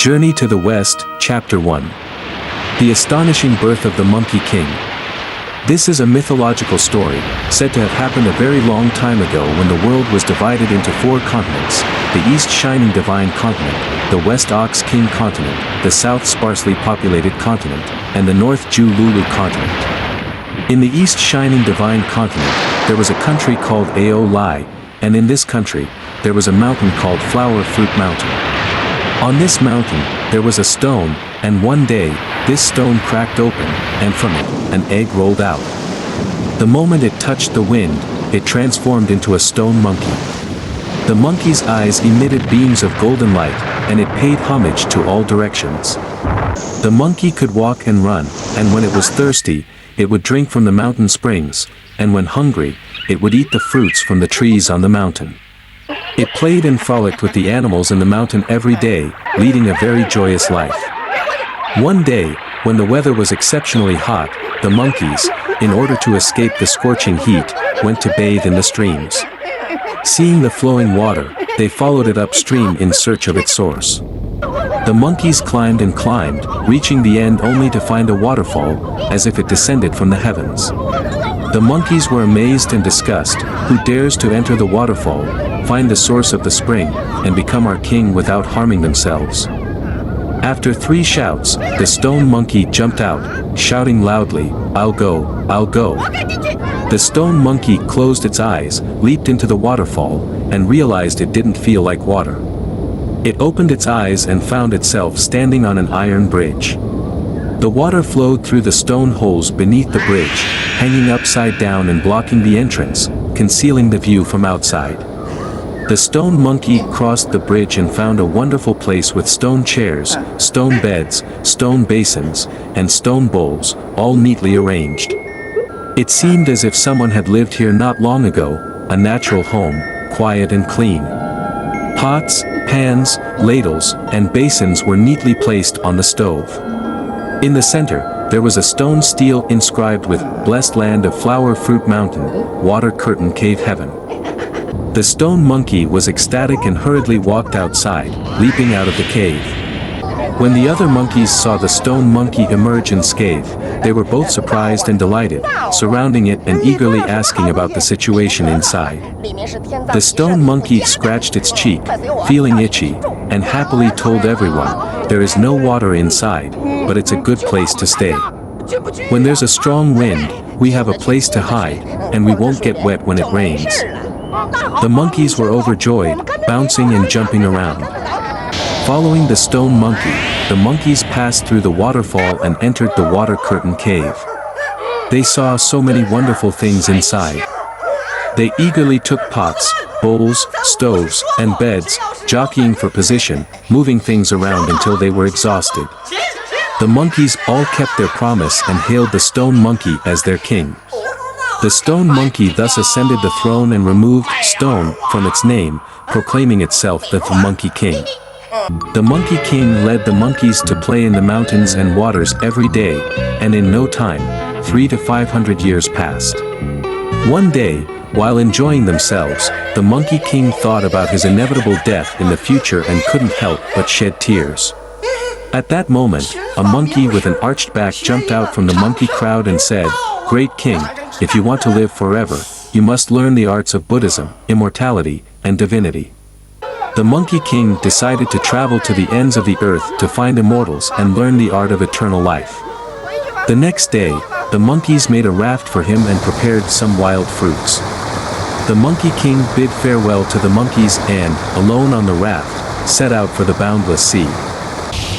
Journey to the West, Chapter 1. The Astonishing Birth of the Monkey King. This is a mythological story, said to have happened a very long time ago when the world was divided into 4 continents: the East Shining Divine Continent, the West Ox King Continent, the South Sparsely Populated Continent, and the North Ju Lulu Continent. In the East Shining Divine Continent, there was a country called Ao Lai, and in this country, there was a mountain called Flower Fruit Mountain. On this mountain, there was a stone, and one day, this stone cracked open, and from it, an egg rolled out. The moment it touched the wind, it transformed into a stone monkey. The monkey's eyes emitted beams of golden light, and it paid homage to all directions. The monkey could walk and run, and when it was thirsty, it would drink from the mountain springs, and when hungry, it would eat the fruits from the trees on the mountain. It played and frolicked with the animals in the mountain every day, leading a very joyous life. One day, when the weather was exceptionally hot, the monkeys, in order to escape the scorching heat, went to bathe in the streams. Seeing the flowing water, they followed it upstream in search of its source. The monkeys climbed and climbed, reaching the end only to find a waterfall, as if it descended from the heavens. The monkeys were amazed and discussed. Who dares to enter the waterfall, find the source of the spring, and become our king without harming themselves? After 3 shouts, the stone monkey jumped out, shouting loudly, "I'll go, I'll go." The stone monkey closed its eyes, leaped into the waterfall, and realized it didn't feel like water. It opened its eyes and found itself standing on an iron bridge. The water flowed through the stone holes beneath the bridge, hanging upside down and blocking the entrance, concealing the view from outside. The stone monkey crossed the bridge and found a wonderful place with stone chairs, stone beds, stone basins, and stone bowls, all neatly arranged. It seemed as if someone had lived here not long ago, a natural home, quiet and clean. Pots, pans, ladles, and basins were neatly placed on the stove. In the center, there was a stone stele inscribed with "Blessed Land of Flower Fruit Mountain, Water Curtain Cave Heaven." The stone monkey was ecstatic and hurriedly walked outside, leaping out of the cave. When the other monkeys saw the stone monkey emerge and cave, they were both surprised and delighted, surrounding it and eagerly asking about the situation inside. The stone monkey scratched its cheek, feeling itchy, and happily told everyone, "There is no water inside, but it's a good place to stay. When there's a strong wind, we have a place to hide, and we won't get wet when it rains." The monkeys were overjoyed, bouncing and jumping around. Following the stone monkey, the monkeys passed through the waterfall and entered the water curtain cave. They saw so many wonderful things inside. They eagerly took pots, bowls, stoves, and beds, jockeying for position, moving things around until they were exhausted. The monkeys all kept their promise and hailed the stone monkey as their king. The stone monkey thus ascended the throne and removed "stone" from its name, proclaiming itself the Monkey King. The Monkey King led the monkeys to play in the mountains and waters every day, and in no time, 300 to 500 years passed. One day, while enjoying themselves, the Monkey King thought about his inevitable death in the future and couldn't help but shed tears. At that moment, a monkey with an arched back jumped out from the monkey crowd and said, "Great King, if you want to live forever, you must learn the arts of Buddhism, immortality, and divinity." The Monkey King decided to travel to the ends of the earth to find immortals and learn the art of eternal life. The next day, the monkeys made a raft for him and prepared some wild fruits. The Monkey King bid farewell to the monkeys and, alone on the raft, set out for the boundless sea.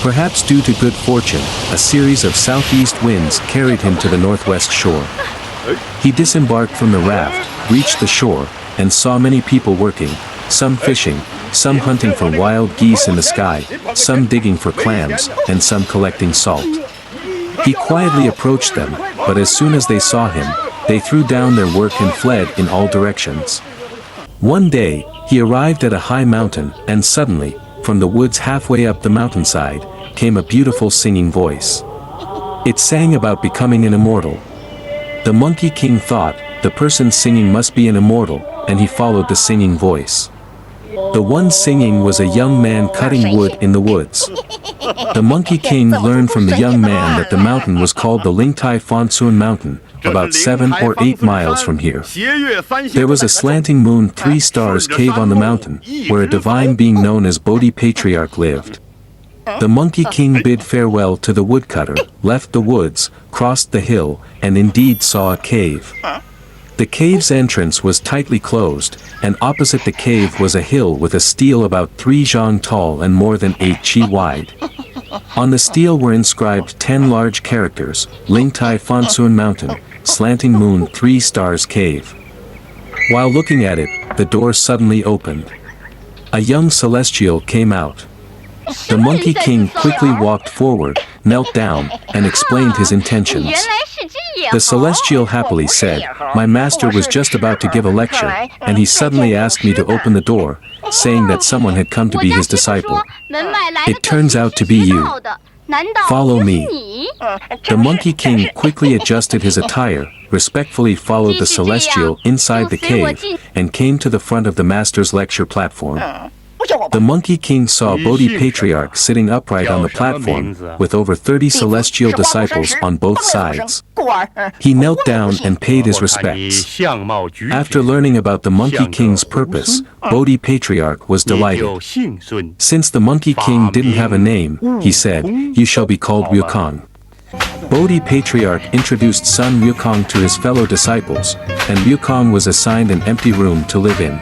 Perhaps due to good fortune, a series of southeast winds carried him to the northwest shore. He disembarked from the raft, reached the shore, and saw many people working, some fishing, some hunting for wild geese in the sky, some digging for clams, and some collecting salt. He quietly approached them, but as soon as they saw him, they threw down their work and fled in all directions. One day, he arrived at a high mountain, and suddenly, from the woods halfway up the mountainside, came a beautiful singing voice. It sang about becoming an immortal. The Monkey King thought, the person singing must be an immortal, and he followed the singing voice. The one singing was a young man cutting wood in the woods. The Monkey King learned from the young man that the mountain was called the Lingtai Fonsun Mountain, about 7 or 8 miles from here. There was a slanting moon 3 stars cave on the mountain, where a divine being known as Bodhi Patriarch lived. The Monkey King bid farewell to the woodcutter, left the woods, crossed the hill, and indeed saw a cave. The cave's entrance was tightly closed, and opposite the cave was a hill with a stele about 3 zhang tall and more than 8 chi wide. On the stele were inscribed 10 large characters: Lingtai Fonsun Mountain, Slanting Moon 3 Stars Cave. While looking at it, the door suddenly opened. A young celestial came out. The Monkey King quickly walked forward, knelt down, and explained his intentions. The celestial happily said, "My master was just about to give a lecture, and he suddenly asked me to open the door, saying that someone had come to be his disciple. It turns out to be you. Follow me." The Monkey King quickly adjusted his attire, respectfully followed the celestial inside the cave, and came to the front of the master's lecture platform. The Monkey King saw Bodhi Patriarch sitting upright on the platform, with over 30 celestial disciples on both sides. He knelt down and paid his respects. After learning about the Monkey King's purpose, Bodhi Patriarch was delighted. Since the Monkey King didn't have a name, he said, "You shall be called Ryukong." Bodhi Patriarch introduced son Ryukong to his fellow disciples, and Ryukong was assigned an empty room to live in.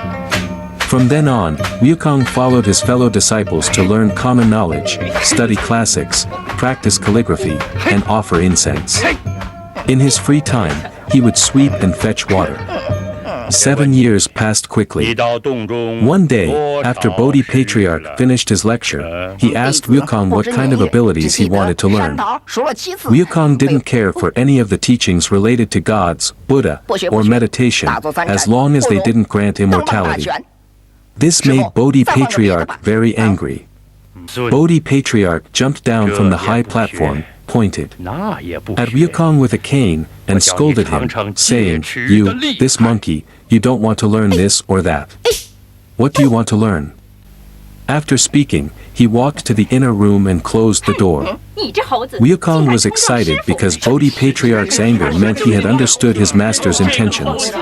From then on, Ryukong followed his fellow disciples to learn common knowledge, study classics, practice calligraphy, and offer incense. In his free time, he would sweep and fetch water. 7 years passed quickly. One day, after Bodhi Patriarch finished his lecture, he asked Ryukong what kind of abilities he wanted to learn. Ryukong didn't care for any of the teachings related to gods, Buddha, or meditation, as long as they didn't grant immortality. This made Bodhi Patriarch very angry. Bodhi Patriarch jumped down from the high platform, pointed at Ryukong with a cane, and scolded him, saying, "You, this monkey, you don't want to learn this or that. What do you want to learn?" After speaking, he walked to the inner room and closed the door. Ryukong was excited because Bodhi Patriarch's anger meant he had understood his master's intentions.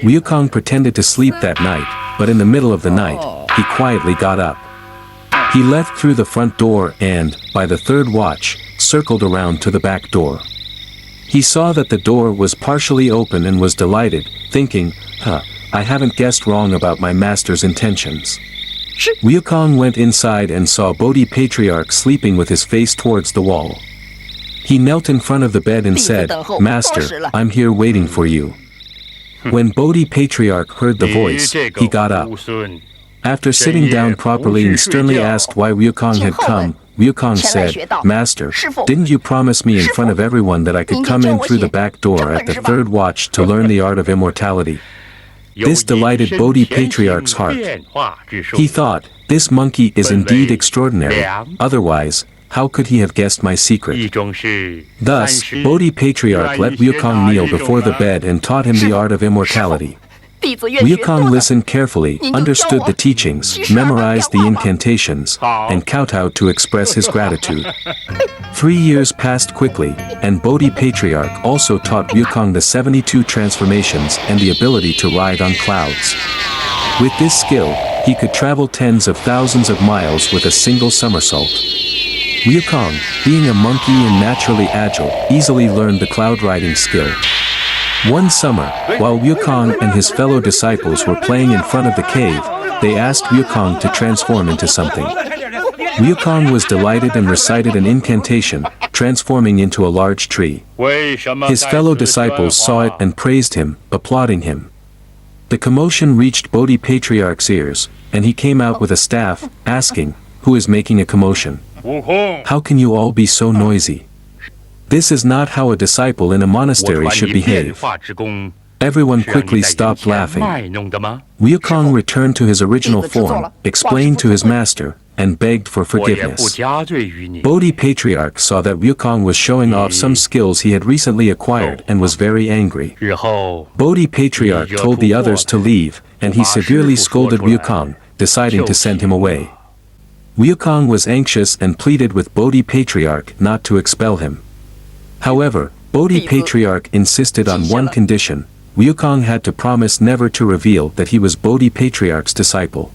Ryukong pretended to sleep that night, but in the middle of the night, he quietly got up. He left through the front door and, by the 3rd watch, circled around to the back door. He saw that the door was partially open and was delighted, thinking, I haven't guessed wrong about my master's intentions. Ryukong went inside and saw Bodhi Patriarch sleeping with his face towards the wall. He knelt in front of the bed and said, "Master, I'm here waiting for you." When Bodhi Patriarch heard the voice, he got up. After sitting down properly and sternly asked why Ryukong had come, Ryukong said, "Master, didn't you promise me in front of everyone that I could come in through the back door at the 3rd watch to learn the art of immortality?" This delighted Bodhi Patriarch's heart. He thought, "This monkey is indeed extraordinary, otherwise, how could he have guessed my secret?" Thus, Bodhi Patriarch let Ryukong kneel before the bed and taught him the art of immortality. Ryukong listened carefully, understood the teachings, memorized the incantations, and kowtowed to express his gratitude. 3 years passed quickly, and Bodhi Patriarch also taught Ryukong the 72 transformations and the ability to ride on clouds. With this skill, he could travel tens of thousands of miles with a single somersault. Ryukong, being a monkey and naturally agile, easily learned the cloud riding skill. One summer, while Ryukong and his fellow disciples were playing in front of the cave, they asked Ryukong to transform into something. Ryukong was delighted and recited an incantation, transforming into a large tree. His fellow disciples saw it and praised him, applauding him. The commotion reached Bodhi Patriarch's ears, and he came out with a staff, asking, "Who is making a commotion? How can you all be so noisy? This is not how a disciple in a monastery should behave." Everyone quickly stopped laughing. Ryukong returned to his original form, explained to his master, and begged for forgiveness. Bodhi Patriarch saw that Ryukong was showing off some skills he had recently acquired and was very angry. Bodhi Patriarch told the others to leave, and he severely scolded Ryukong, deciding to send him away. Wukong was anxious and pleaded with Bodhi Patriarch not to expel him. However, Bodhi Patriarch insisted on one condition: Wukong had to promise never to reveal that he was Bodhi Patriarch's disciple.